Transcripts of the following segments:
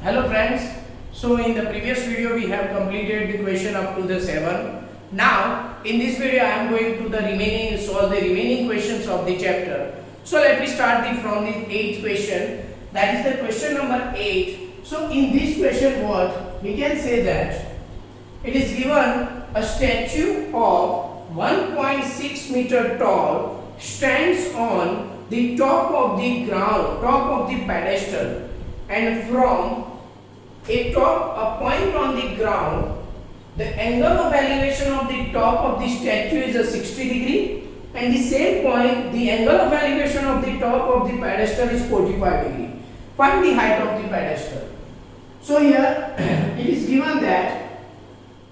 Hello friends. So in the previous video we have completed the question up to the 7. Now in this video I am going to solve the remaining questions of the chapter. So let me start from the 8th question. That is the question number 8. So in this question what we can say that it is given a statue of 1.6 meter tall stands on the top of the pedestal, and from a point on the ground, the angle of elevation of the top of the statue is a 60 degree, and the same point the angle of elevation of the top of the pedestal is 45 degree. Find the height of the pedestal. So here it is given that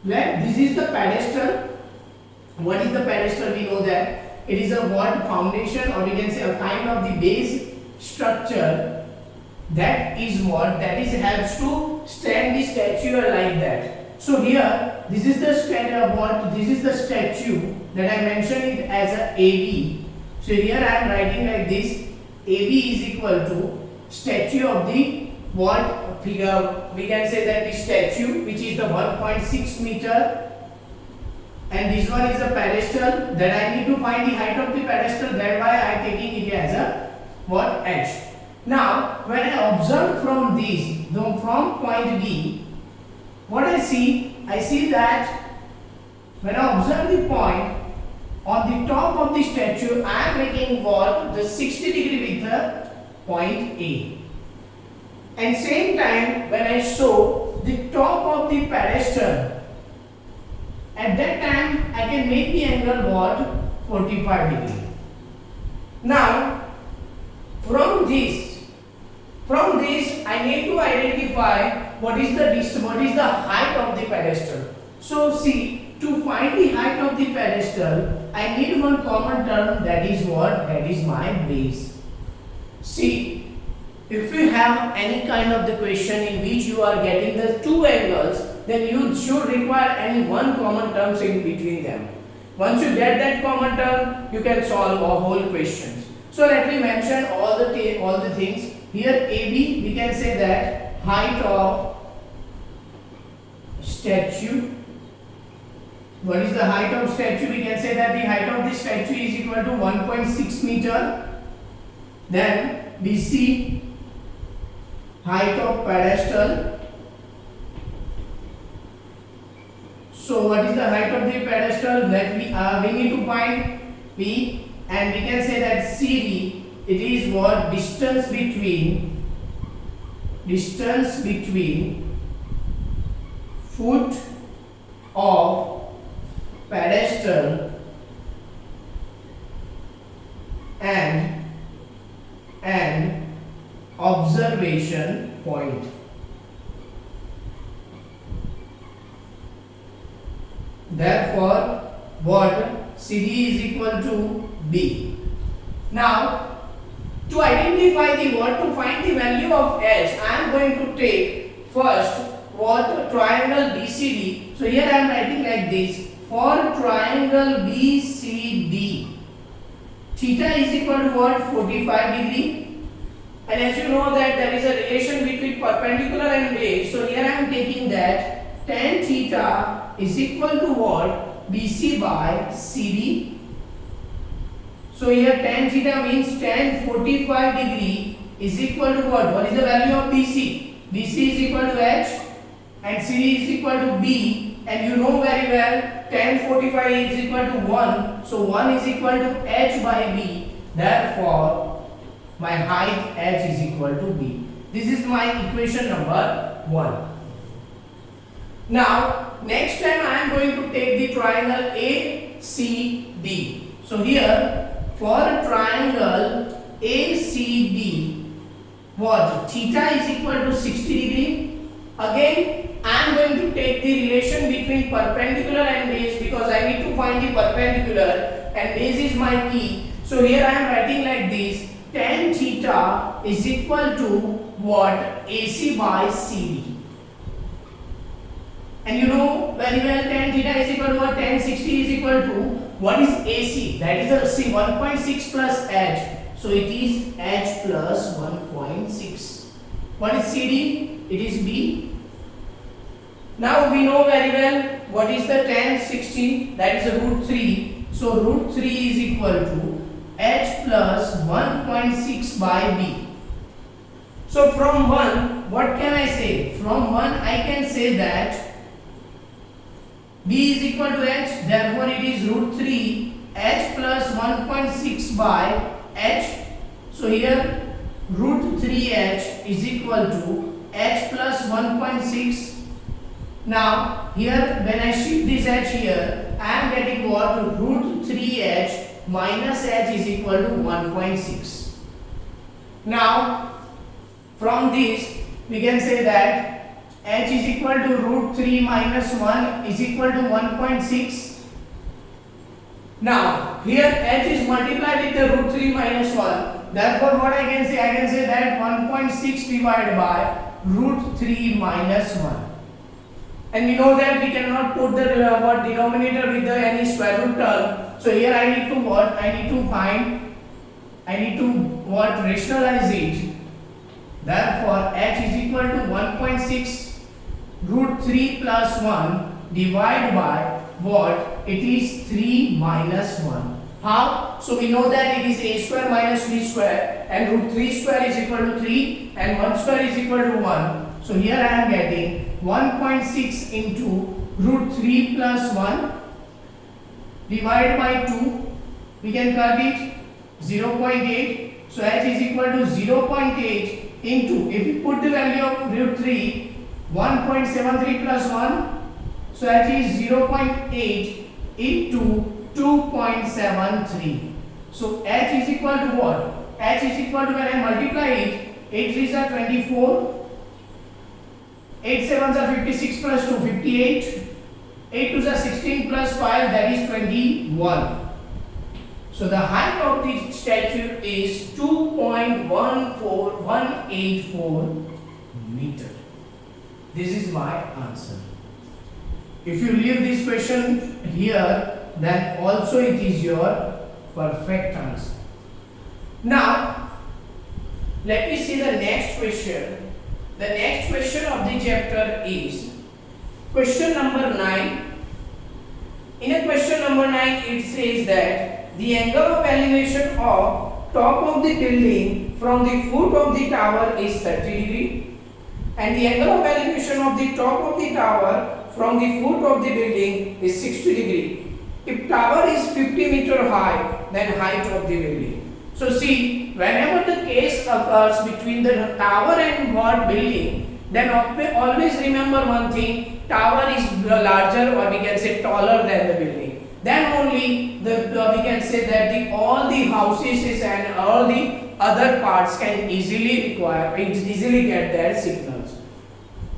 this is the pedestal. What is the pedestal? We know that it is a foundation, or we can say a kind of the base structure that helps to stand the statue like that. So here this is the statue that I mentioned it as a AB. So here I am writing like this: AB is equal to statue of the figure. We can say that the statue which is the 1.6 meter, and this one is the pedestal that I need to find the height of the pedestal. Thereby I am taking it as a h. Now when I observe from point B, what I see that when I observe the point on the top of the statue, I am making the 60 degree with the point A. And same time when I show the top of the pedestal, at that time I can make the angle 45 degree. Now from this I need to identify what is the height of the pedestal. So see, to find the height of the pedestal I need one common term, that is my base. See, if you have any kind of the question in which you are getting the two angles, then you should require any one common terms in between them. Once you get that common term, you can solve a whole question. So let me mention all the things. Here AB, we can say that height of statue. What is the height of statue? We can say that the height of the statue is equal to 1.6 meter. Then BC, height of pedestal. So what is the height of the pedestal that we need to find? P, and we can say that CD, it is distance between foot of pedestal and observation point. Therefore CD is equal to B. Now to identify to find the value of h, I am going to take first triangle BCD. So here I am writing like this: for triangle BCD, theta is equal to 45 degree. And as you know that there is a relation between perpendicular and base. So here I am taking that tan theta is equal to BC by CD. So here tan theta means tan 45 degree is equal to what is the value of BC? BC is equal to h and CD is equal to B, and you know very well tan 45 is equal to 1. So 1 is equal to h by B. Therefore my height h is equal to B. This is my equation number 1. Now next time I am going to take the triangle ACD. So here for triangle ACD, theta is equal to 60 degree. Again I am going to take the relation between perpendicular and base, because I need to find the perpendicular and base is my key. So here I am writing like this: tan theta is equal to AC by CD. And you know very well tan theta is equal to tan 60 is equal to what is AC? That is a 1.6 plus h. So it is h plus 1.6. What is CD? It is B. Now we know very well what is the tan 60, that is a root 3. So root 3 is equal to H plus 1.6 by B. So from 1, what can I say? From 1 I can say that B is equal to H, therefore it is root 3 H plus 1.6 by H. So here root 3H is equal to H plus 1.6. Now here when I shift this H here, I am getting what? Root 3H minus H is equal to 1.6. Now from this we can say that H is equal to root 3 minus 1 is equal to 1.6. Now here H is multiplied with the root 3 minus 1. Therefore what I can say? I can say that 1.6 divided by root 3 minus 1. And we know that we cannot put the denominator with any square root term. So here I need to what? I need to rationalize it. Therefore H is equal to 1.6 root 3 plus 1 divided by what? It is 3 minus 1. How? So we know that it is a square minus b square, and root 3 square is equal to 3 and 1 square is equal to 1. So here I am getting 1.6 into root 3 plus 1 divided by 2. We can cut it 0.8. So H is equal to 0.8 into, if we put the value of root 3, 1.73 plus 1. So H is 0.8 into 2.73. So H is equal to what? H is equal to, when I multiply it, 8 3s are 24, 8 7s are 56 plus 2, 58, 8 2s are 16 plus 5, that is 21. So the height of the statue is 2.14184 meter. This is my answer. If you leave this question here, then also it is your perfect answer. Now, let me see the next question. The next question of the chapter is question number 9. In a question number 9, it says that the angle of elevation of top of the building from the foot of the tower is 30 degree, and the angle of elevation of the top of the tower from the foot of the building is 60 degree. If tower is 50 meter high, then height of the building. So see, whenever the case occurs between the tower and what building, then always remember one thing: tower is larger, or we can say taller than the building. Then only we can say that all the houses and all the other parts can easily get their signals.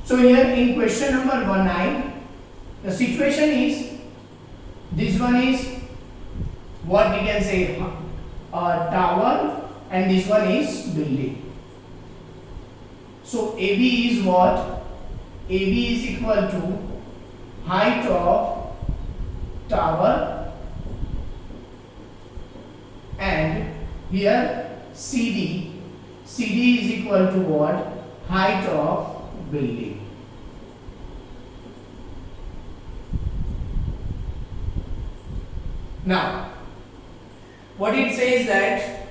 So here in question number 9, the situation is, this one is what we can say tower, and this one is building. So AB is what? AB is equal to height of tower, and here CD is equal to what? Height of building. Now, what it says that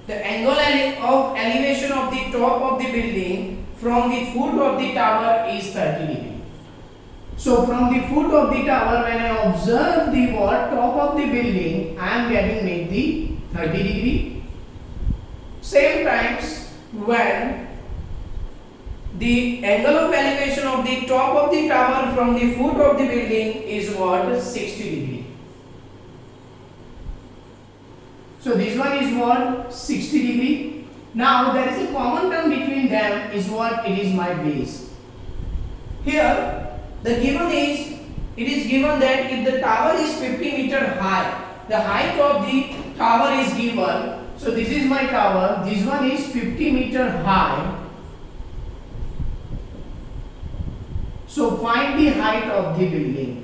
the angle of elevation of the top of the building from the foot of the tower is 30 degree. So from the foot of the tower, when I observe the top of the building, I am getting the 30 degree. Same times when the angle of elevation of the top of the tower from the foot of the building is what? 60 degree. So this one is what? 60 degree. Now there is a common term between them, is what? It is my base. Here the given is, it is given that if the tower is 50 meter high, the height of the tower is given. So this is my tower, this one is 50 meter high. So find the height of the building.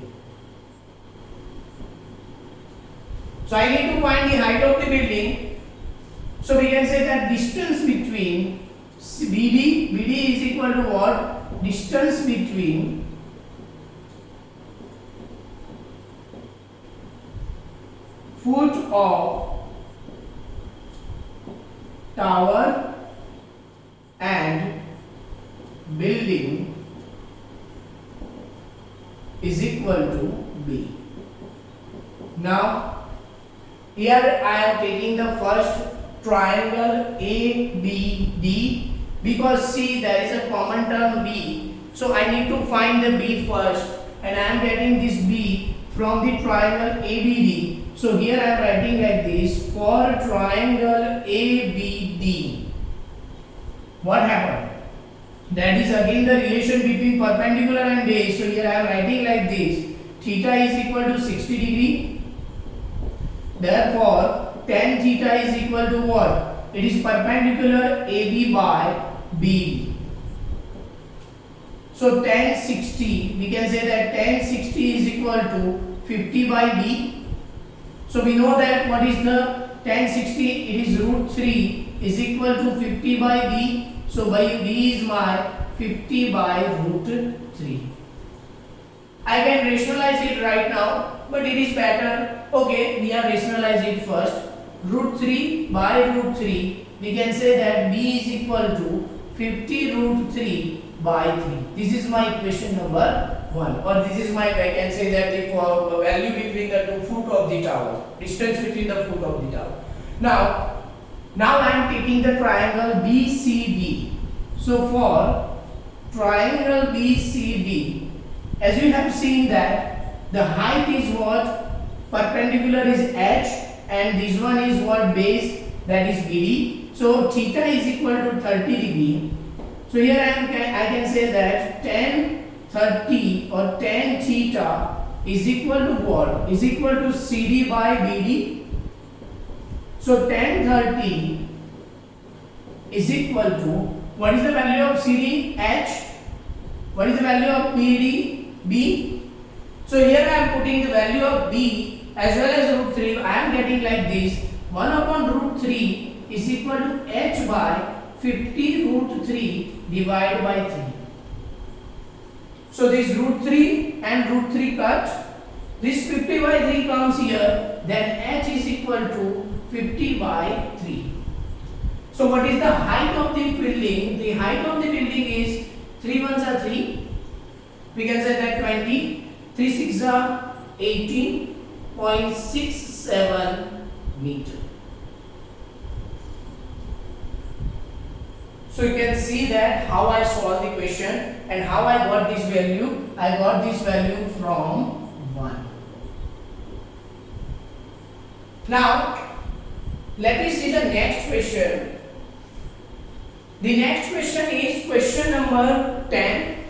So I need to find the height of the building. So we can say that distance between BD is equal to what? Distance between foot of tower and building is equal to B. Now here I am taking the first triangle ABD because see there is a common term B, so I need to find the B first, and I am getting this B from the triangle ABD. So here I am writing like this: for triangle ABD, what happened? That is again the relation between perpendicular and base. So here I am writing like this: theta is equal to 60 degree. Therefore, tan theta is equal to what? It is perpendicular AB by BD. So tan 60, we can say that tan 60 is equal to 50 by B. So we know that what is the tan 60? It is root 3 is equal to 50 by B. So by B is my 50 by root 3. I can rationalize it right now, but it is better. Okay, we have rationalized it first. Root 3 by root 3, we can say that B is equal to 50 root 3 by 3. This is my equation number 1, or this is my, I can say that the value between the two foot of the tower, distance between the foot of the tower. Now I am taking the triangle BCD. So for triangle BCD, as you have seen that the height is what? Perpendicular is H, and this one is what? Base, that is BD. So theta is equal to 30 degree. So here I can say that tan 30 or tan theta is equal to what? Is equal to CD by BD. So tan 30 is equal to, what is the value of CD? H. What is the value of BD? B. So here I am putting the value of B as well as root 3. I am getting like this: 1 upon root 3 is equal to H by 50 root 3 divided by 3. So this root 3 and root 3 cut. This 50 by 3 comes here. Then H is equal to 50 by 3. So what is the height of the building? The height of the building is 3 ones are 3. We can say that 20. 3 6 are 18.67 meter. So you can see that how I solved the question and how I got this value. I got this value from 1. Now let me see the next question. The next question is question number 10.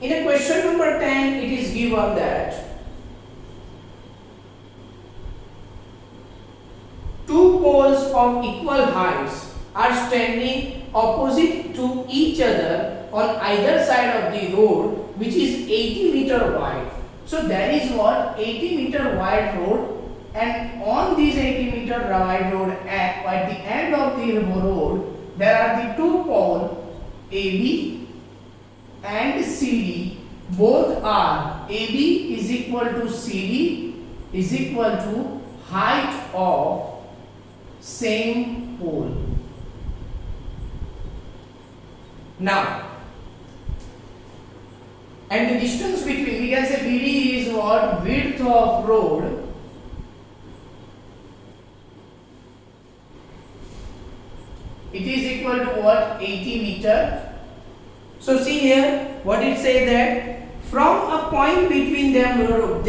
In a question number 10, it is given that two poles of equal heights are standing opposite to each other on either side of the road, which is 80 meter wide. So there is what? 80 meter wide road, and on this 80 meter wide road, at the end of the road, there are the two poles AB and CD. Both are AB is equal to CD is equal to height of same pole. Now, and the distance between, we can say BD is what? Width of road it is equal to what? 80 meter. So see here what it says that from a point between them on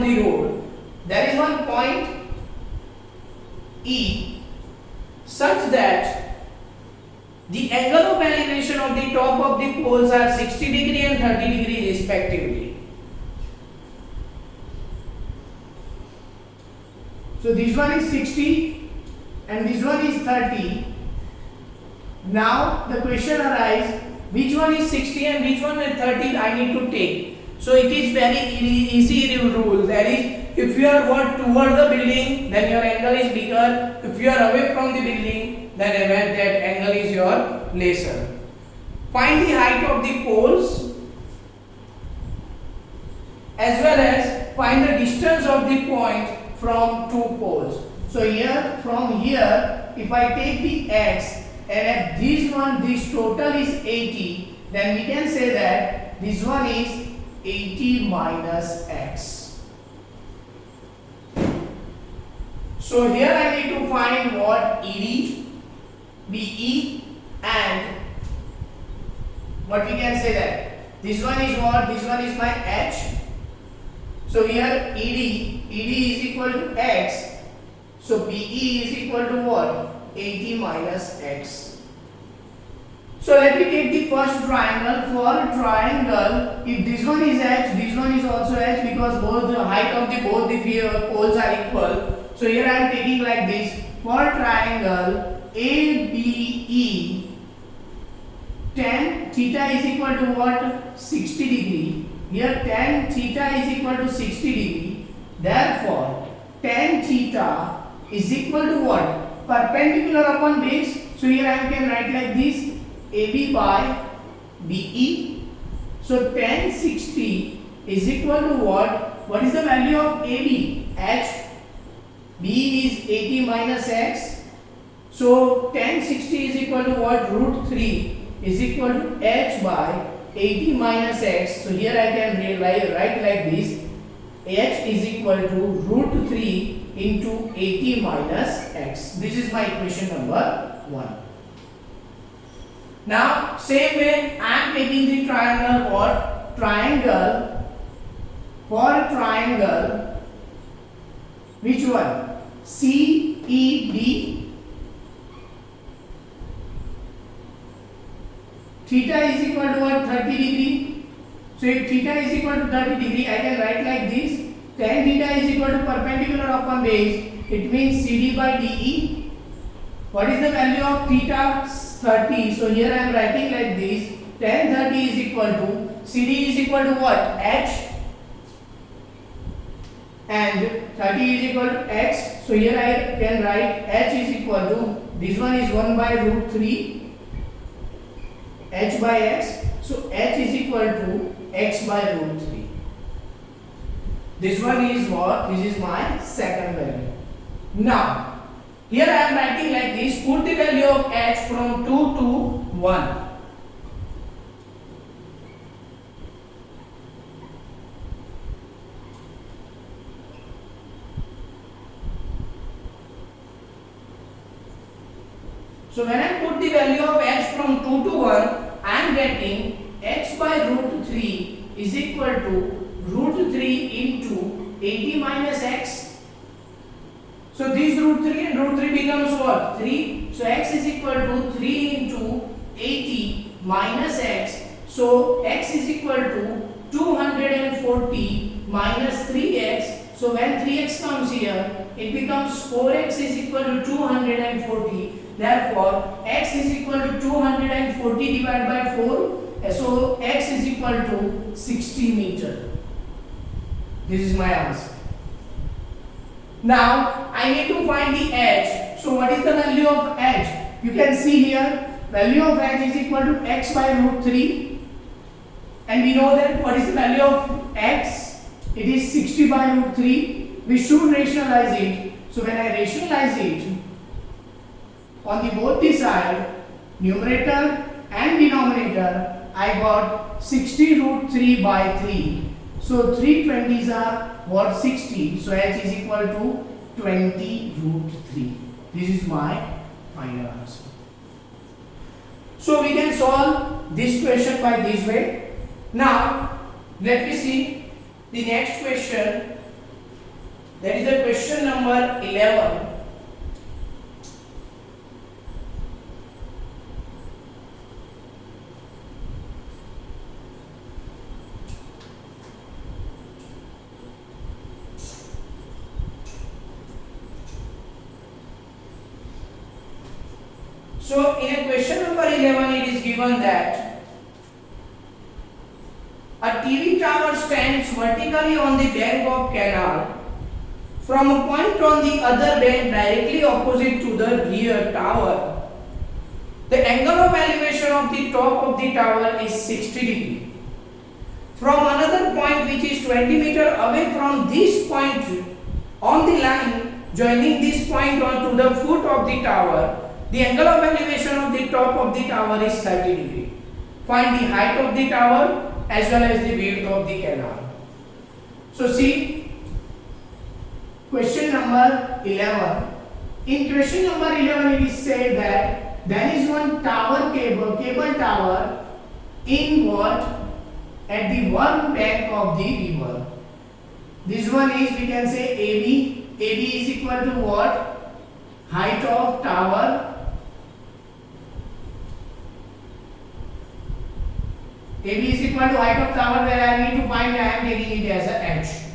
the road, there is one point E such that the angle of elevation of the top of the poles are 60 degree and 30 degree respectively. So this one is 60 and this one is 30. Now the question arises, which one is 60 and which one is 30 I need to take. So it is very easy rule. That is, if you are toward the building, then your angle is bigger. If you are away from the building, then that angle is your lesser. Find the height of the poles as well as find the distance of the point from two poles. So here, from here, if I take the x and at this one this total is 80, then we can say that this one is 80 minus x. So here I need to find what ED, BE and what we can say that this one is what, this one is my h. So here ED is equal to x. So BE is equal to what? 80 minus x. So let me take the first triangle. For triangle, if this one is h, this one is also h, because both the height of the both the poles are equal. So here I am taking like this. For triangle ABE, tan theta is equal to what? 60 degree. Here tan theta is equal to 60 degree. Therefore, tan theta is equal to what? Perpendicular upon base. So here I can write like this, AB by BE. So tan 60 is equal to what? What is the value of AB? H. B is 80 minus x. So tan 60 is equal to what? Root 3 is equal to h by 80 minus x. So here I can write like this, h is equal to root 3 into 80 minus x. This is my equation number 1. Now same way I am taking the triangle for triangle. For triangle, which one? CED. Theta is equal to what? 30 degree. So if theta is equal to 30 degree, I can write like this. Tan theta is equal to perpendicular upon base. It means CD by DE. What is the value of theta? 30. So here I am writing like this. Tan 30 is equal to CD is equal to what? H. And 30 is equal to x. So here I can write h is equal to, this one is 1 by root 3, h by x. So h is equal to x by root 3. This one is what? This is my second value. Now, here I am writing like this. Put the value of h from 2 to 1. So when I put the value of h from 2 to 1, I am getting x by root 3 is equal to root 3 into 80 minus x. So this root 3 and root 3 becomes what? 3. So x is equal to 3 into 80 minus x. So x is equal to 240 minus 3x. So when 3x comes here, it becomes 4x is equal to 240. Therefore, x is equal to 240 divided by 4. So x is equal to 60 meter. This is my answer. Now I need to find the h. So what is the value of h? You can see here, value of h is equal to x by root 3. And we know that what is the value of x? It is 60 by root 3. We should rationalize it. So when I rationalize it, on the both the side, numerator and denominator, I got 60 root 3 by 3. So 3 20s are what? 60. So h is equal to 20 root 3. This is my final answer. So we can solve this question by this way. Now let me see the next question. That is the question number 11. So in a question number 11, it is given that a TV tower stands vertically on the bank of canal. From a point on the other bank directly opposite to the rear tower, angle of elevation of the top of the tower is 60 degree. From another point which is 20 meter away from this point on the line joining this point on to the foot of the tower, the angle of elevation of the top of the tower is 30 degree. Find the height of the tower as well as the width of the canal. So see, question number 11. In question number 11 it is said that there is one tower cable tower in what? At the one bank of the river. This one is, we can say, AB. AB is equal to what? Height of tower. AB is equal to height of tower, where I need to find, I am taking it as a H.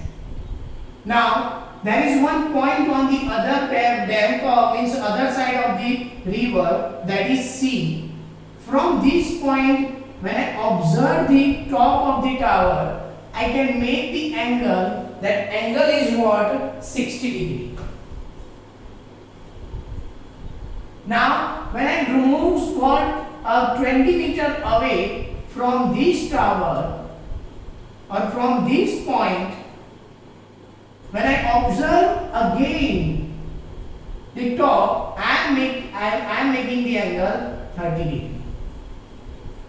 Now, there is one point on the other bank of, means other side of the river, that is C. From this point, when I observe the top of the tower, I can make the angle, that angle is what? 60 degree. Now, when I remove what? 20 meter away from this tower or from this point, when I observe again the top, I am making the angle 30 degree.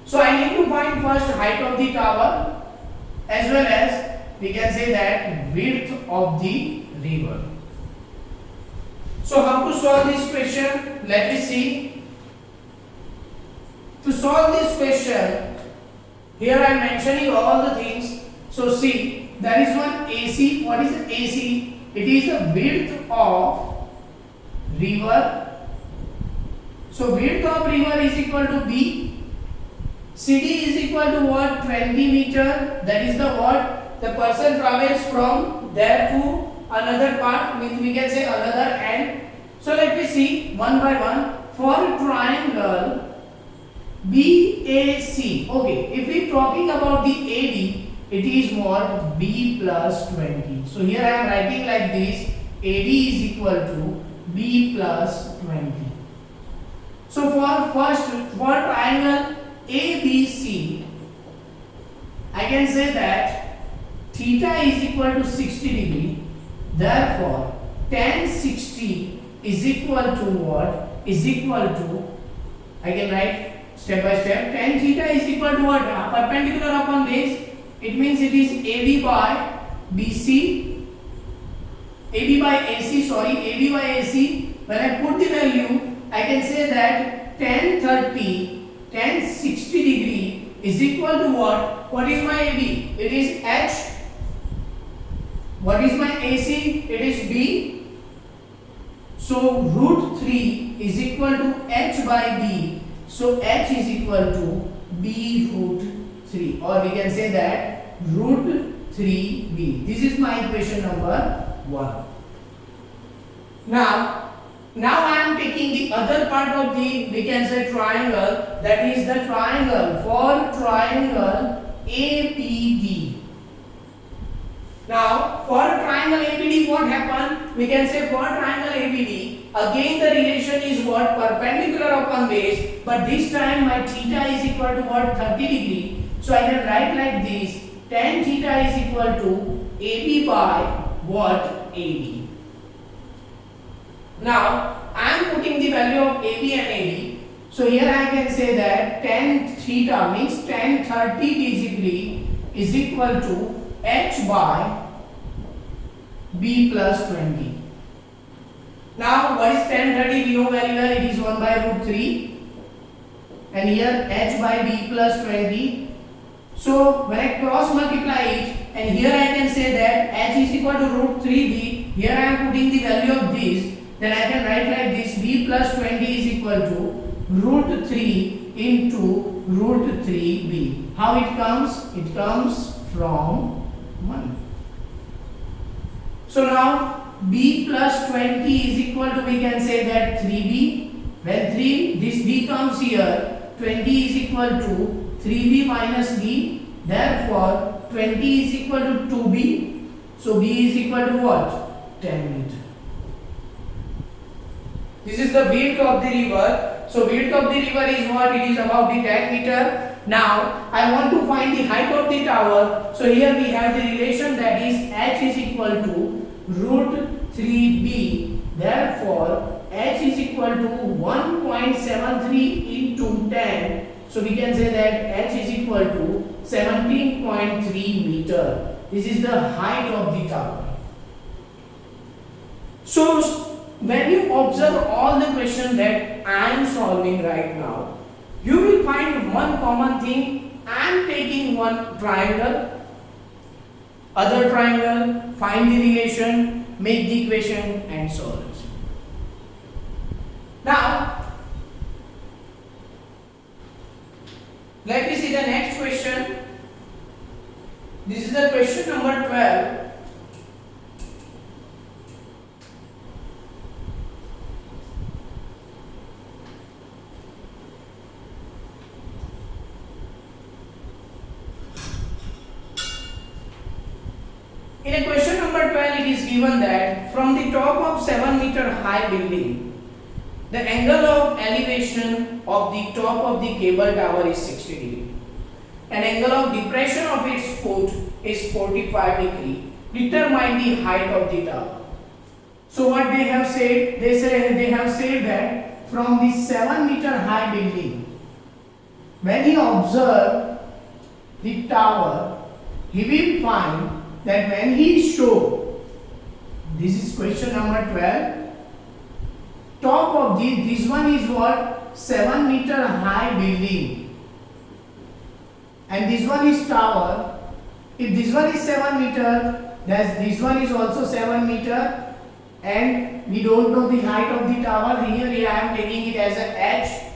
So I need to find first height of the tower as well as, we can say, that width of the river. So how to solve this question? Let us see. To solve this question, here I am mentioning all the things. So see, there is one AC. What is AC? It is the width of river. So width of river is equal to B. CD is equal to what? 20 meter. That is the what? The person travels from there to another part, means we can say another end. So let me see one by one. For triangle BAC, okay, if we talking about the AD, it is what? B plus 20. So here I am writing like this, AD is equal to B plus 20. So for triangle ABC, I can say that theta is equal to 60 degree. Therefore, tan 60 is equal to what? Is equal to, I can write step by step. Tan theta is equal to what? Perpendicular upon base. It means it is AD by BC, AD by AC, sorry, AD by AC. When I put the value, I can say that tan 60 degree is equal to what? What is my AD? It is H. What is my AC? It is B. So root 3 is equal to H by B. So H is equal to B root 3, or we can say that root 3B. This is my equation number 1. Now I am taking the other part of the, we can say, triangle, that is the triangle. For triangle ABD. Now for triangle ABD, what happened? We can say for triangle ABD, again the relation is what? Perpendicular upon base, but this time my theta is equal to what? 30 degree. So I can write like this, tan theta is equal to AB by what? AD. Now I am putting the value of AB and AD. So here I can say that tan theta means tan 30 degree is equal to H by B plus 20. Now what is tan 30? We know very well, it is 1 by root 3. And here H by B plus 20. So when I cross multiply it, and here I can say that H is equal to root 3B. Here I am putting the value of this. Then I can write like this, B plus 20 is equal to root 3 into root 3B. How it comes? It comes from 1. So now B plus 20 is equal to, we can say that 3B. When this B comes here, 20 is equal to 3B minus B. Therefore 20 is equal to 2B. So B is equal to what? 10 meter. This is the width of the river. So width of the river is what? It is about the 10 meter. Now I want to find the height of the tower. So here we have the relation, that is h is equal to root 3b. Therefore h is equal to 1.73 into 10. So we can say that h is equal to 17.3 meter. This is the height of the tower. So when you observe all the questions that I am solving right now, you will find one common thing. I am taking one triangle, other triangle, find the relation, make the equation and solve it. Now, let me see the next question. This is the question number 12. In a question number 12, it is given that from the top of 7 meter high building, the angle of elevation of the top of the cable tower is 60 degree. An angle of depression of its foot is 45 degree. Determine the height of the tower. So what they have said, they have said that from the 7 meter high building, when he observe the tower, he will find that when he show, this is question number 12, top of this one is what? 7 meter high building, and this one is tower. If this one is 7 meter, then this one is also 7 meter, and we don't know the height of the tower. Here I am taking it as a h,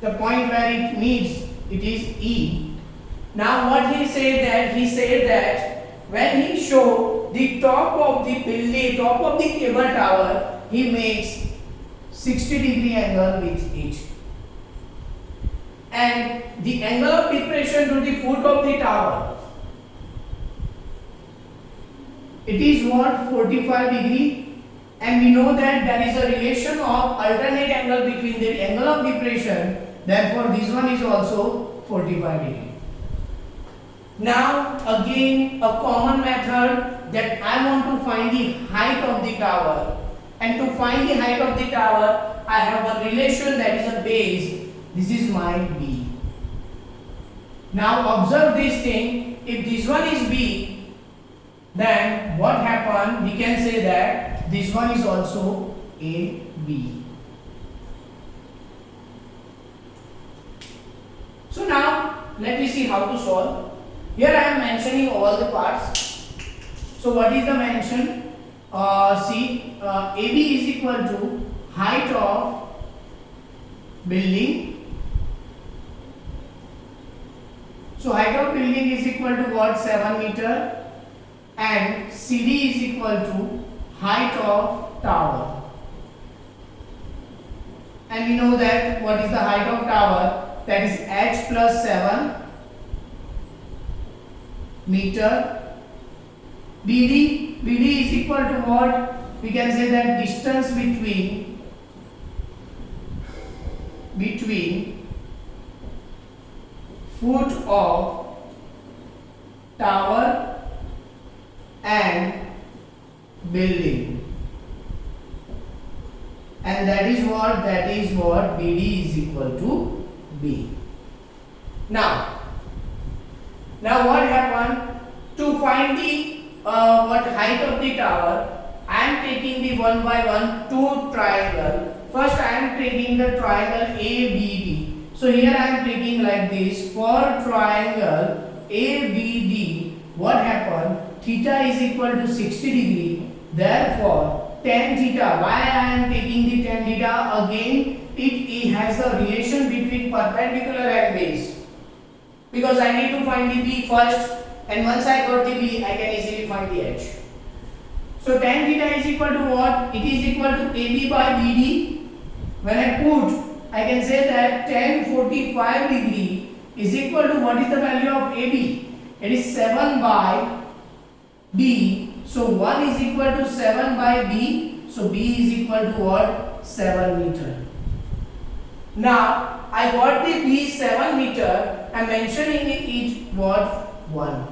the point where it meets, it is E. Now what he said that when he show the top of the building, top of the cable tower, he makes 60 degree angle with it, and the angle of depression to the foot of the tower, it is what? 45 degree, and we know that there is a relation of alternate angle between the angle of depression. Therefore this one is also 45 degree. Now again a common method, that I want to find the height of the tower, and to find the height of the tower I have a relation, that is a base. This is my B. Now observe this thing. If this one is B, then what happened? We can say that this one is also a B. So now let me see how to solve. Here I am mentioning all the parts. So what is the mention? See, AB is equal to height of building. So height of building is equal to what? 7 meter, and CD is equal to height of tower. And we know that what is the height of tower? That is h plus 7 meter. BD is equal to what? We can say that distance between foot of tower and building, and that is what BD is equal to B. Now what happened? To find the what height of the tower, I am taking the one by one two triangle. First I am taking the triangle ABD. So here I am taking like this. For triangle ABD, what happened? Theta is equal to 60 degree. Therefore tan theta, why I am taking the tan theta? Again it has a relation between perpendicular and base, because I need to find the B first, and once I got the B, I can easily find the H. So tan theta is equal to what? It is equal to AB by BD. When I put, I can say that tan 45 degree is equal to what is the value of AB? It is 7 by B. So 1 is equal to 7 by B. So B is equal to what? 7 meter. Now I got the B 7 meter. I am mentioning it what 1.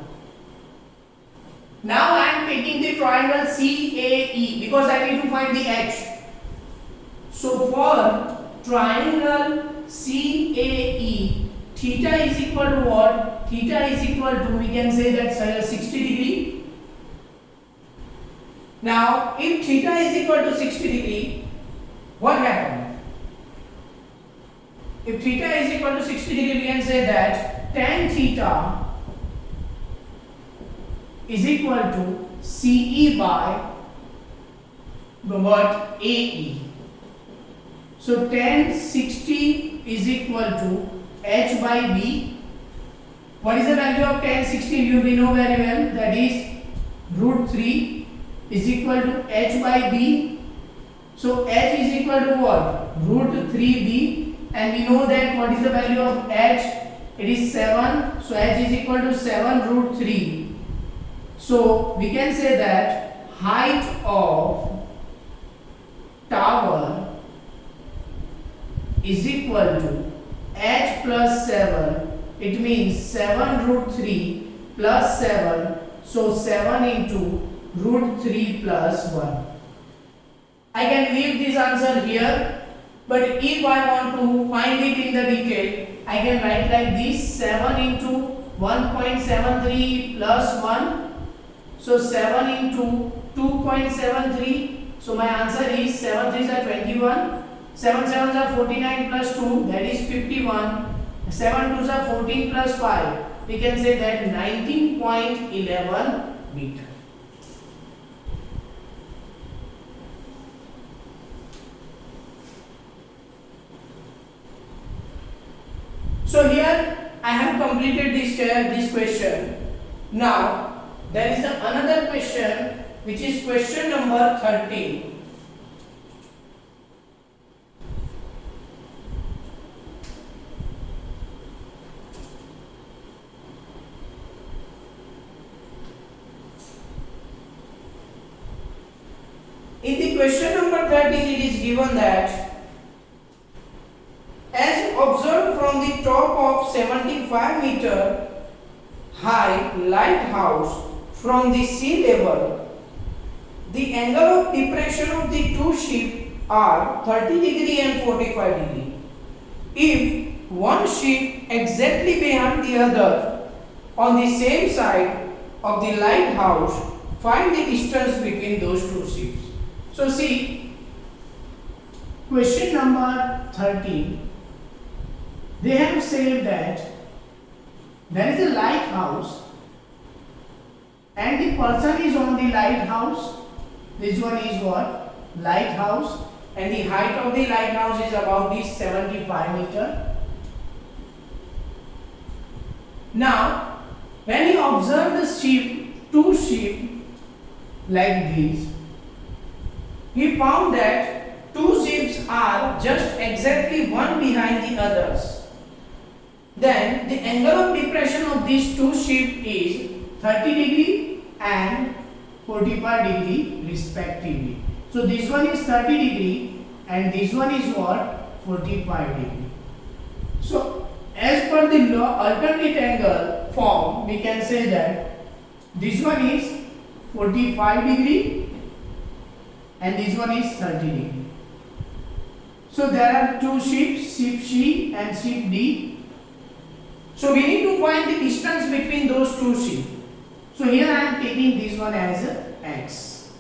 Now I am taking the triangle CAE because I need to find the H. So for triangle CAE, theta is equal to what? Theta is equal to, we can say that 60 degree. Now if theta is equal to 60 degree, what happened? If theta is equal to 60 degree, we can say that tan theta is equal to CE by what? AE. So tan 60 is equal to H by B. What is the value of tan 60? You know very well, that is root 3 is equal to H by B. So H is equal to what? Root 3B. And we know that what is the value of H? It is 7. So H is equal to 7 root 3. So we can say that height of tower is equal to H plus 7. It means 7 root 3 plus 7. So 7 into root 3 plus 1. I can leave this answer here. But if I want to find it in the detail, I can write like this: 7 into 1.73 plus 1. So 7 into 2.73. So my answer is 7 3s are 21. 7 7s are 49 plus 2, that is 51. 7 2s are 14 plus 5. We can say that 19.11 meter. So here I have completed this question. Now there is another question, which is question number 13. In the question number 13, it is given that as observed from the top of 75 meter high lighthouse from the sea level, the angle of depression of the two ships are 30 degree and 45 degree. If one ship exactly behind the other on the same side of the lighthouse, find the distance between those two ships. So see, question number 13. They have said that there is a lighthouse and the person is on the lighthouse. This one is what? Lighthouse, and the height of the lighthouse is about this 75 meter. Now, when you observe the ship, two ships like this, he found that two ships are just exactly one behind the others. Then the angle of depression of these two ships is 30 degree and 45 degree respectively. So this one is 30 degree and this one is what? 45 degree. So as per the law alternate angle form, we can say that this one is 45 degree and this one is 30 degree. So there are two ships, ship C and ship D. So we need to find the distance between those two ships. So here I am taking this one as a x.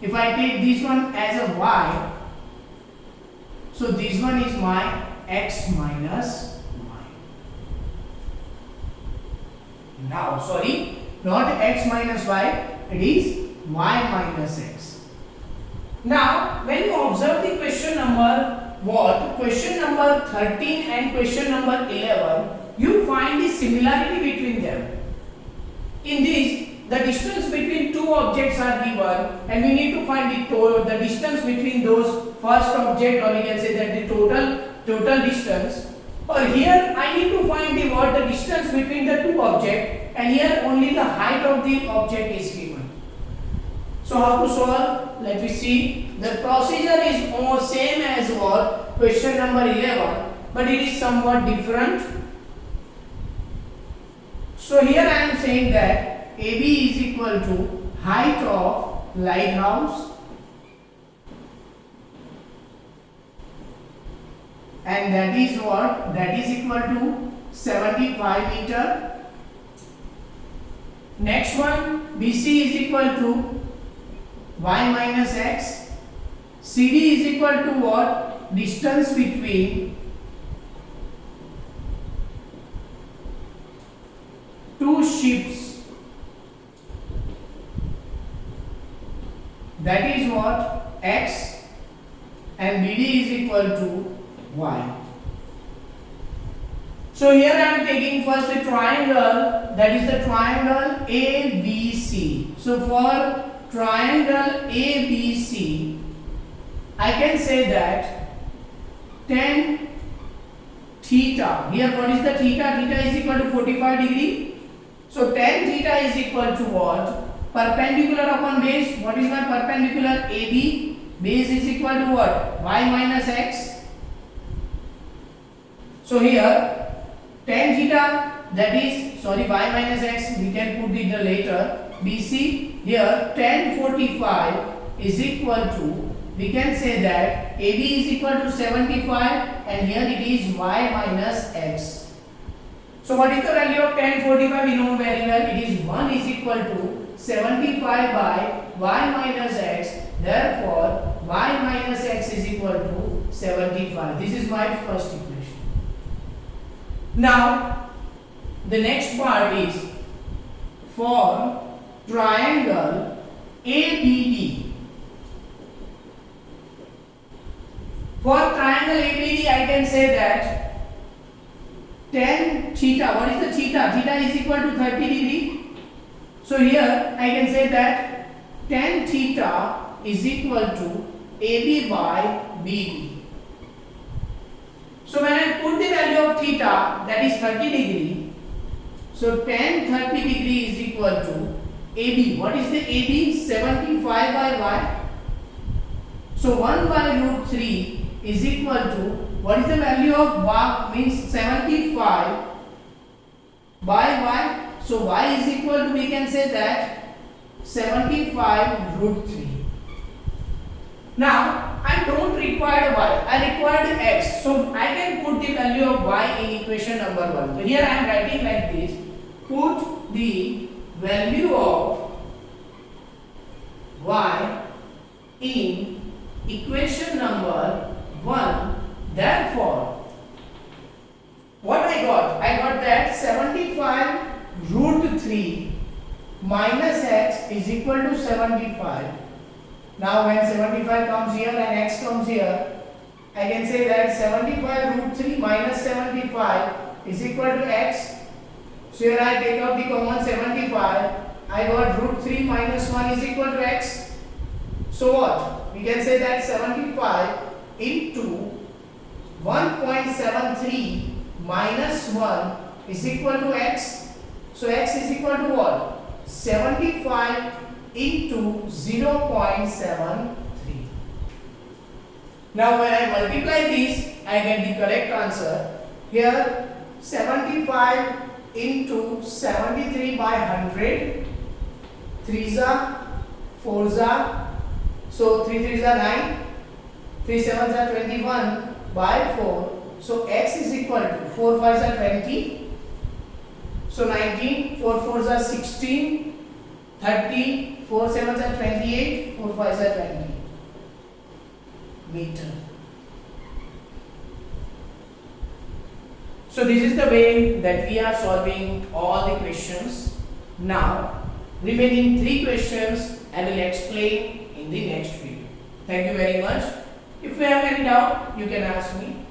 If I take this one as a y, so this one is my x minus y. Now, sorry, not x minus y, it is y minus x. Now, when you observe the question number what? Question number 13 and question number 11, you find the similarity between them. In this, the distance between two objects are given and we need to find the distance between those first object, or we can say that the total distance. Or here I need to find the distance between the two objects, and here only the height of the object is given. So how to solve? Let me see. The procedure is almost same as what question number 11, but it is somewhat different. So here I am saying that AB is equal to height of lighthouse, and that is what? That is equal to 75 meter. Next one, BC is equal to y minus x. CD is equal to what? Distance between two ships. That is what? X, and BD is equal to y. So here I am taking first a triangle, that is the triangle ABC. So for triangle ABC, I can say that tan theta. Here what is the theta? Theta is equal to 45 degree. So tan theta is equal to what? Perpendicular upon base. What is my perpendicular? AB. Base is equal to what? Y minus x. So here tan theta, that is, sorry, y minus x, we can put it later. BC, here tan 45 is equal to, we can say that AB is equal to 75, and here it is y minus x. So what is the value of tan 45? We know very well. It is 1 is equal to 75 by y minus x. Therefore, y minus x is equal to 75. This is my first equation. Now, the next part is for triangle ABD. For triangle ABD, I can say that tan theta, what is the theta? Theta is equal to 30 degree. So here I can say that tan theta is equal to AB by BD. So when I put the value of theta, that is 30 degree, so tan 30 degree is equal to AB. What is the AB? 75 by y. So 1 by root 3 is equal to, what is the value of y? Means 75 by y. So y is equal to, we can say that 75 root 3. Now I don't require y, I require x. So I can put the value of y in equation number 1. So here I am writing like this. Put the value of y in equation number 1. Therefore, what I got? I got that 75 root 3 minus x is equal to 75. Now when 75 comes here and x comes here, I can say that 75 root 3 minus 75 is equal to x. So here I take out the common 75. I got root 3 minus 1 is equal to x. So what? We can say that 75 into 1.73 minus 1 is equal to x. So x is equal to what? 75 into 0.73. Now when I multiply this, I get the correct answer. Here 75 into 73 by 100. 3s are 4s are, so 3 3s are 9, 3 7s are 21 by 4. So x is equal to 4 5s are 20. So 19, 4 4s are 16, 30, 4 7s are 28, 4 5s are 20 meter. So this is the way that we are solving all the questions. Now remaining 3 questions I will explain in the next video. Thank you very much. If you have any doubt, you can ask me.